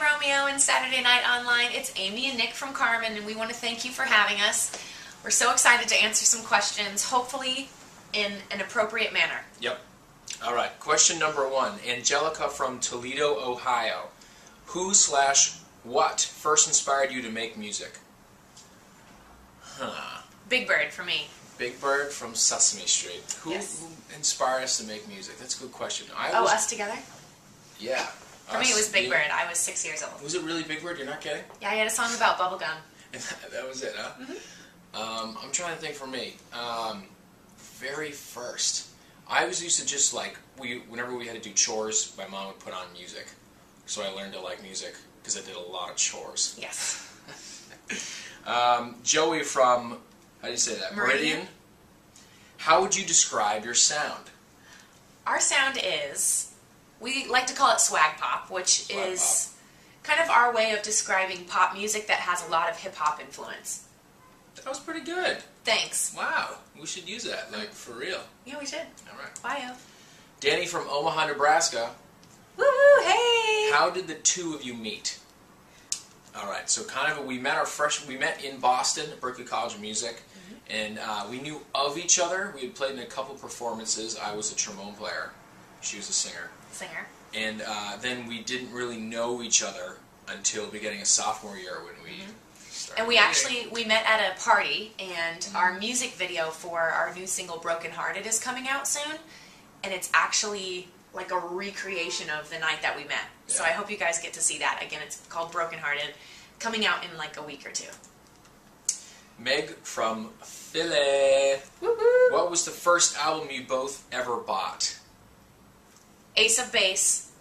Romeo and Saturday Night Online. It's Amy and Nick from Karmin, and we want to thank you for having us. We're so excited to answer some questions, hopefully in an appropriate manner. Yep. All right. Question number 1. Angelica from Toledo, Ohio. Who/what first inspired you to make music? Big Bird for me. Big Bird from Sesame Street. Who inspired us to make music? That's a good question. Us together? Yeah. For me, it was Big Bird. I was 6 years old. Was it really Big Bird? You're not kidding? Yeah, I had a song about bubblegum. That was it, huh? Mm-hmm. I'm trying to think for me. Very first, I was used to just like, whenever we had to do chores, my mom would put on music. So I learned to like music because I did a lot of chores. Yes. Joey from, how do you say that? Meridian. How would you describe your sound? Our sound is, we like to call it swag pop, which is kind of our way of describing pop music that has a lot of hip-hop influence. That was pretty good. Thanks. Wow. We should use that, like, for real. Yeah, we should. All right. Bio. Danny from Omaha, Nebraska. Woohoo! Hey! How did the two of you meet? All right. So kind of we met in Boston at Berklee College of Music, and we knew of each other. We had played in a couple performances. I was a trombone player. She was a singer. And then we didn't really know each other until beginning of sophomore year when we started. And we met at a party, and our music video for our new single Broken Hearted is coming out soon, and it's actually like a recreation of the night that we met. Yeah. So I hope you guys get to see that. Again, it's called Broken Hearted, coming out in like a week or 2. Meg from Philly. Woohoo! What was the first album you both ever bought? Ace of Base.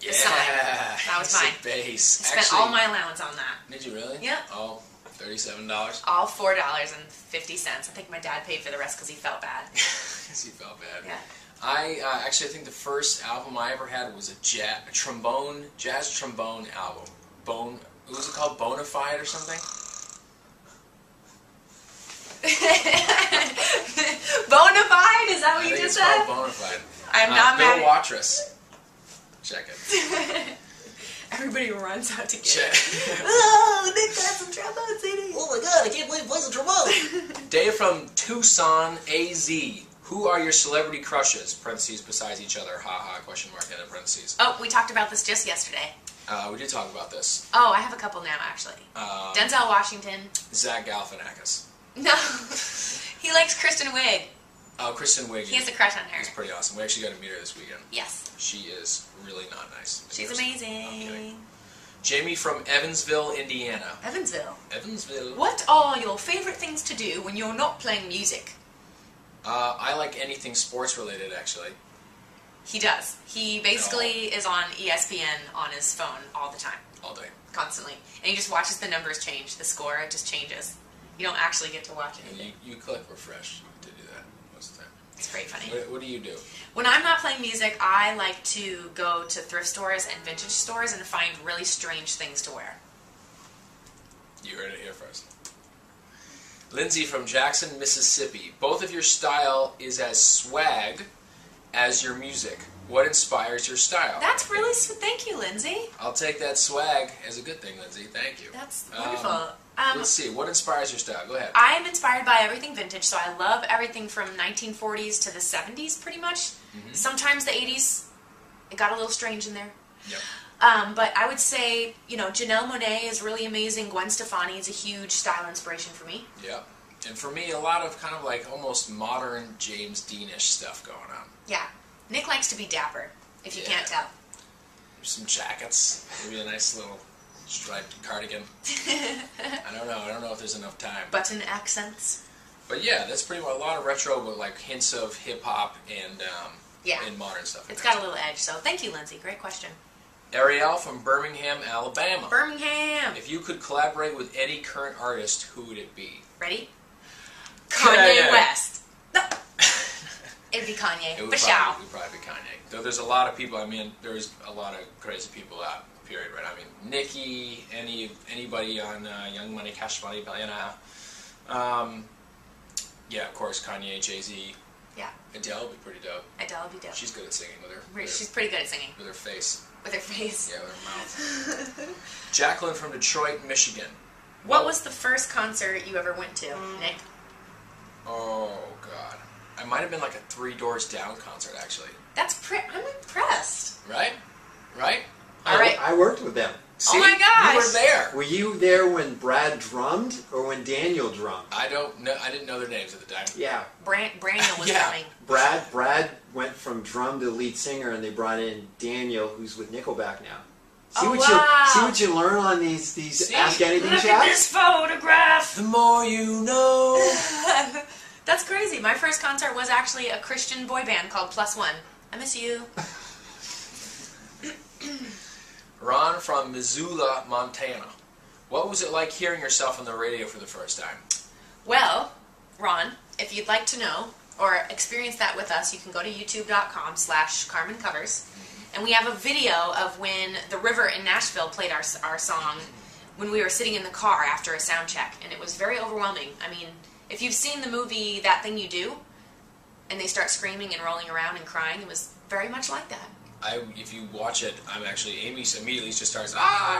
Yeah, that was mine. Ace of Base. I spent all my allowance on that. Did you really? Yep. Oh, $37? All $4.50. I think my dad paid for the rest because he felt bad. Because he felt bad. Yeah. I think the first album I ever had was a jazz trombone album. What was it called? Bonafide or something? Bonafide? Is that what you just said? It's called Bonafide. I'm not mad. Bill Watrous. Check it. Everybody runs out to get Check. it. Oh, Nick got some trombone CD. Oh my god, I can't believe he plays the trombone! Dave from Tucson, AZ. Who are your celebrity crushes? Parentheses besides each other. Haha, question mark, end of parentheses. Oh, we talked about this just yesterday. We did talk about this. Oh, I have a couple now, actually. Denzel Washington. Zach Galifianakis. No. He likes Kristen Wiig. Oh, Kristen Wiig. He has a crush on her. It's pretty awesome. We actually got to meet her this weekend. Yes. She is really not nice. She's amazing. Jamie from Evansville, Indiana. Evansville. Evansville. What are your favorite things to do when you're not playing music? I like anything sports related, actually. He does. He basically is on ESPN on his phone all the time. All day. Constantly. And he just watches the numbers change. The score, it just changes. You don't actually get to watch anything. You click refresh to do that most of the time. It's pretty funny. What do you do? When I'm not playing music, I like to go to thrift stores and vintage stores and find really strange things to wear. You heard it here first. Lindsay from Jackson, Mississippi. Both of your style is as swag as your music. What inspires your style? That's really sweet. Thank you, Lindsay. I'll take that swag as a good thing, Lindsay. Thank you. That's wonderful. Let's see. What inspires your style? Go ahead. I'm inspired by everything vintage, so I love everything from 1940s to the 70s, pretty much. Sometimes the 80s. It got a little strange in there. Yep. But I would say, Janelle Monáe is really amazing. Gwen Stefani is a huge style inspiration for me. Yeah. And for me, a lot of kind of like almost modern James Dean-ish stuff going on. Yeah. Nick likes to be dapper, if you can't tell. Some jackets. Maybe a nice little striped cardigan. I don't know if there's enough time. Button accents. But yeah, that's pretty much a lot of retro with like hints of hip-hop and modern stuff. It's got a little edge, so thank you, Lindsay. Great question. Ariel from Birmingham, Alabama. Birmingham. If you could collaborate with any current artist, who would it be? Ready? Kanye West. No. It'd be Kanye. It would probably be Kanye. Though there's a lot of people, there's a lot of crazy people out, period, right? Nicki, anybody on Young Money, Cash Money, Billionaire. Yeah, of course, Kanye, Jay-Z. Yeah. Adele would be pretty dope. Adele would be dope. She's good at singing with her. She's pretty good at singing. With her face. With her face. Yeah, with her mouth. Jacqueline from Detroit, Michigan. What was the first concert you ever went to, Nick? Oh, God. I might have been like a Three Doors Down concert, actually. I'm impressed. Right? Right? All right. I worked with them. See, oh my gosh! you were there. Were you there when Brad drummed or when Daniel drummed? I don't know. I didn't know their names at the time. Yeah. Braniel was Yeah. coming. Brad went from drum to lead singer, and they brought in Daniel, who's with Nickelback now. See what you learn on these Ask Anything Look chats? at this photograph. The more you know. That's crazy. My first concert was actually a Christian boy band called Plus One. I miss you. Ron from Missoula, Montana. What was it like hearing yourself on the radio for the first time? Well, Ron, if you'd like to know or experience that with us, you can go to youtube.com/KarminCovers. And we have a video of when the River in Nashville played our song when we were sitting in the car after a sound check. And it was very overwhelming. I mean, if you've seen the movie That Thing You Do, and they start screaming and rolling around and crying, it was very much like that. If you watch it, Amy immediately just starts,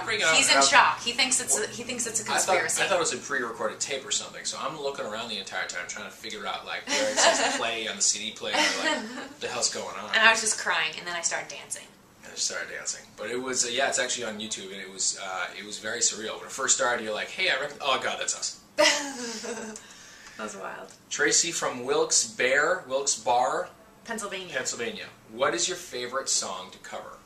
bring it up. He's in shock. He thinks it's a conspiracy. I thought it was a pre-recorded tape or something, so I'm looking around the entire time trying to figure out like where it says play on the CD player, like what the hell's going on. And I was just crying, and then I started dancing. I just started dancing, but it was it's actually on YouTube, and it was very surreal. When it first started, you're like, hey, oh god, that's us. That was wild. Tracy from Wilkes Barre, Pennsylvania. What is your favorite song to cover?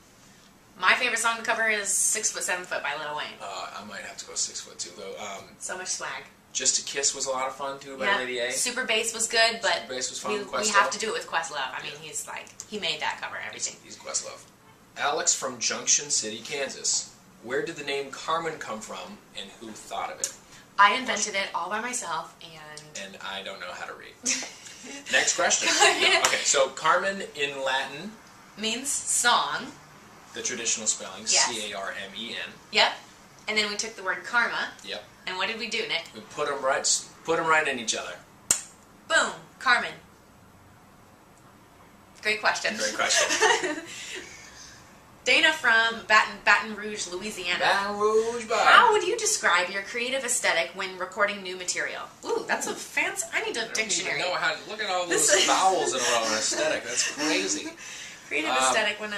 My favorite song to cover is 6 Foot 7 Foot by Lil Wayne. I might have to go 6 foot too, though. So much swag. Just a Kiss was a lot of fun too by Lady A. Super Bass was good, but Super Bass was fun. we have to do it with Questlove. I mean, he made that cover and everything. He's Questlove. Alex from Junction City, Kansas. Where did the name Karmin come from, and who thought of it? I invented it all by myself, and I don't know how to read. Next question. Okay, so Karmin in Latin means song. The traditional spelling, yes. Carmen. Yep. And then we took the word karma. Yep. And what did we do, Nick? We put them right in each other. Boom, Karmin. Great question. Great question. Dana from Baton Rouge, Louisiana. Baton Rouge, How would you describe your creative aesthetic when recording new material? Ooh, that's a fancy. I need a dictionary. Look at all those vowels in a row. Aesthetic. That's crazy. Creative aesthetic when.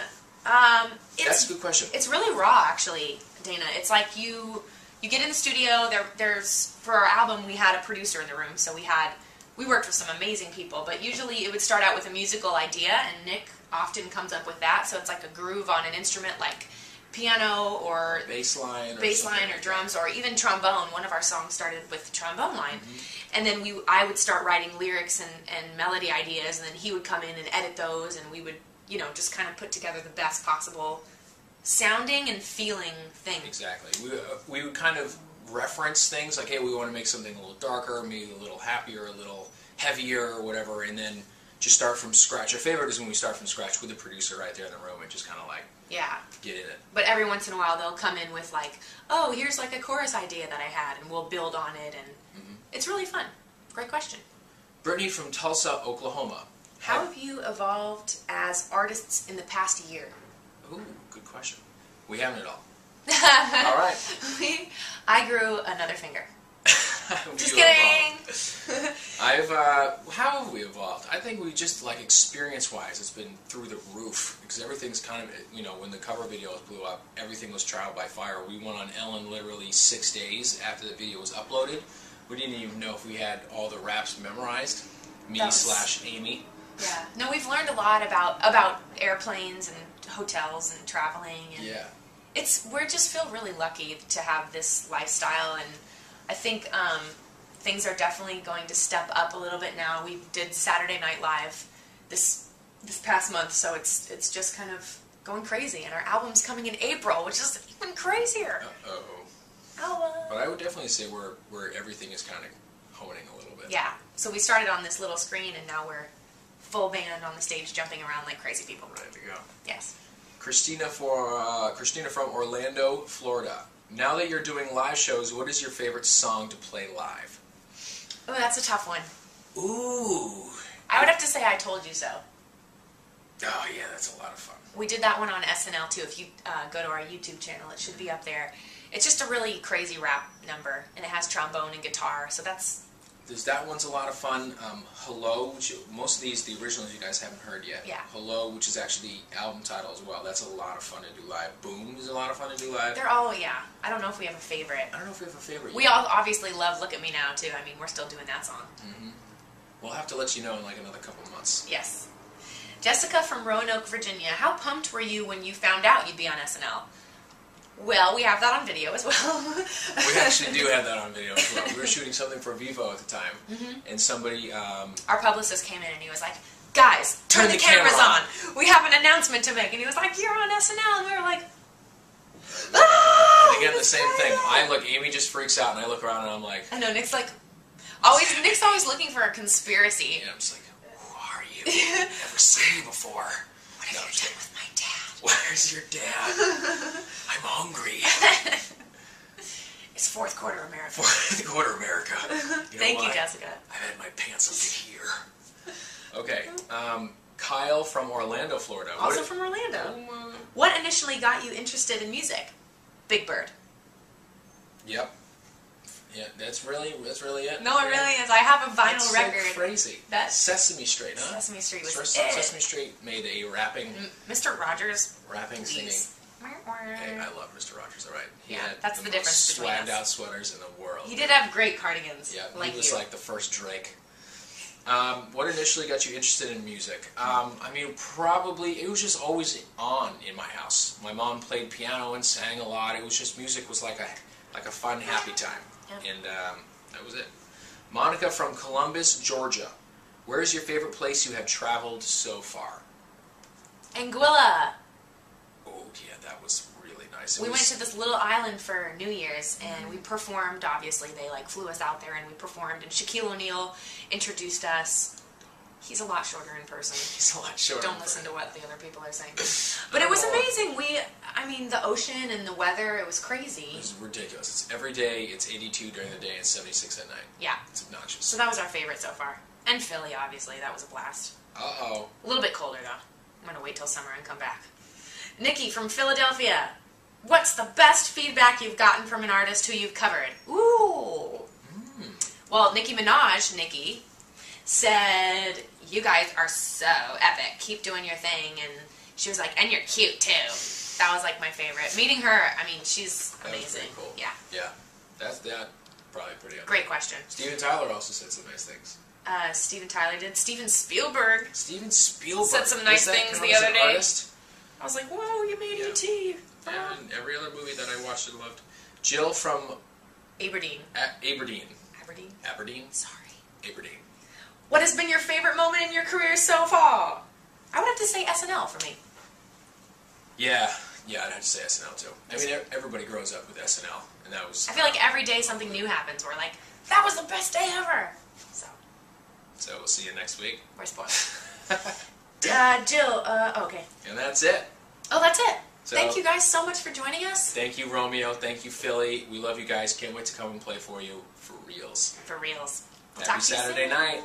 That's a good question. It's really raw, actually, Dana. It's like you get in the studio. There's for our album we had a producer in the room, so we worked with some amazing people. But usually it would start out with a musical idea, and Nick often comes up with that. So it's like a groove on an instrument, like piano or bass line or drums or even trombone. One of our songs started with the trombone line, and then I would start writing lyrics and melody ideas, and then he would come in and edit those, and we would just kind of put together the best possible sounding and feeling thing. Exactly. We would kind of reference things like, hey, we want to make something a little darker, maybe a little happier, a little heavier, or whatever, and then just start from scratch. Our favorite is when we start from scratch with the producer right there in the room and just kind of like get in it. But every once in a while they'll come in with like, oh, here's like a chorus idea that I had, and we'll build on it, and it's really fun. Great question. Brittany from Tulsa, Oklahoma. How have you evolved as artists in the past year? Ooh, good question. We haven't at all. All right. I grew another finger. Just kidding. How have we evolved? I think we just, like, experience-wise, it's been through the roof. Because everything's kind of, when the cover videos blew up, everything was trial by fire. We went on Ellen literally 6 days after the video was uploaded. We didn't even know if we had all the raps memorized. Me/Amy. Yeah. No, we've learned a lot about airplanes and hotels and traveling. And yeah. We just feel really lucky to have this lifestyle, and I think things are definitely going to step up a little bit now. We did Saturday Night Live this past month, so it's just kind of going crazy. And our album's coming in April, which is even crazier. But I would definitely say where everything is kind of honing a little bit. Yeah. So we started on this little screen, and now we're full band on the stage jumping around like crazy people. Ready to go. Yes. Christina from Orlando, Florida. Now that you're doing live shows, what is your favorite song to play live? Oh, that's a tough one. Ooh. I would have to say I Told You So. Oh, yeah, that's a lot of fun. We did that one on SNL too. If you go to our YouTube channel, it should be up there. It's just a really crazy rap number, and it has trombone and guitar, so that's... That one's a lot of fun. Hello, which most of these, the originals you guys haven't heard yet. Yeah. Hello, which is actually the album title as well. That's a lot of fun to do live. Boom is a lot of fun to do live. They're all, yeah. I don't know if we have a favorite. I don't know if we have a favorite We yet. all obviously love Look At Me Now, too. I mean, we're still doing that song. Mm-hmm. We'll have to let you know in like another couple months. Yes. Jessica from Roanoke, Virginia. How pumped were you when you found out you'd be on SNL? Well, we have that on video as well. We actually do have that on video as well. We were shooting something for Vivo at the time, and somebody... Our publicist came in and he was like, guys, turn the cameras on. We have an announcement to make. And he was like, you're on SNL. And we were like, ah! And again, the same thing. Amy just freaks out, and I look around and I'm like... I know, Nick's always looking for a conspiracy. Yeah, I'm just like, who are you? Never seen you before. What have you done with my dad? Where's your dad? I'm hungry. It's fourth quarter America. Fourth quarter America. Thank you, Jessica. I've had my pants up to here. Okay. Kyle from Orlando, Florida. Also from Orlando. What initially got you interested in music? Big Bird. Yep. Yeah, that's really it. No, it really is. I have a vinyl that's record. So crazy. Sesame Street, huh? Sesame Street was Sesame Street made a rapping... Mr. Rogers. Rapping, singing. Hey, I love Mr. Rogers, all right. He had that's the difference between us. Swagged out sweaters in the world. He did have great cardigans. Yeah, like he was like the first Drake. What initially got you interested in music? Probably, it was just always on in my house. My mom played piano and sang a lot. It was just, music was like a fun, happy time. Yep. And that was it. Monica from Columbus, Georgia. Where is your favorite place you have traveled so far? Anguilla. Oh, yeah, that was really nice. We went to this little island for New Year's, and we performed, obviously. They flew us out there, and we performed. And Shaquille O'Neal introduced us. He's a lot shorter in person. He's a lot shorter. Don't listen to what the other people are saying. But it was amazing. The ocean and the weather, it was crazy. It was ridiculous. It's every day, it's 82 during the day, and 76 at night. Yeah. It's obnoxious. So that was our favorite so far. And Philly, obviously. That was a blast. Uh-oh. A little bit colder, though. I'm going to wait till summer and come back. Nikki from Philadelphia. What's the best feedback you've gotten from an artist who you've covered? Ooh. Well, Nicki Minaj, Nikki, said, you guys are so epic. Keep doing your thing. And she was like, and you're cute, too. That was, my favorite. Meeting her, she's amazing. That was cool. Yeah. Yeah. That's probably pretty good. Great question. Steven Tyler also said some nice things. Steven Tyler did. Steven Spielberg. Steven Spielberg. Said some nice things the other day. Artist? I was like, whoa, you made E.T. Yeah, and every other movie that I watched and loved. Jill from... Aberdeen. Aberdeen. Aberdeen? Aberdeen? Sorry. Aberdeen. What has been your favorite moment in your career so far? I would have to say SNL for me. Yeah, I'd have to say SNL too. Everybody grows up with SNL, and that was... I feel like every day something new happens. We're like, that was the best day ever. So we'll see you next week. We're spoiled. Jill, okay. And that's it. Oh, that's it. So, thank you guys so much for joining us. Thank you, Romeo. Thank you, Philly. We love you guys. Can't wait to come and play for you for reals. For reals. Happy Saturday night.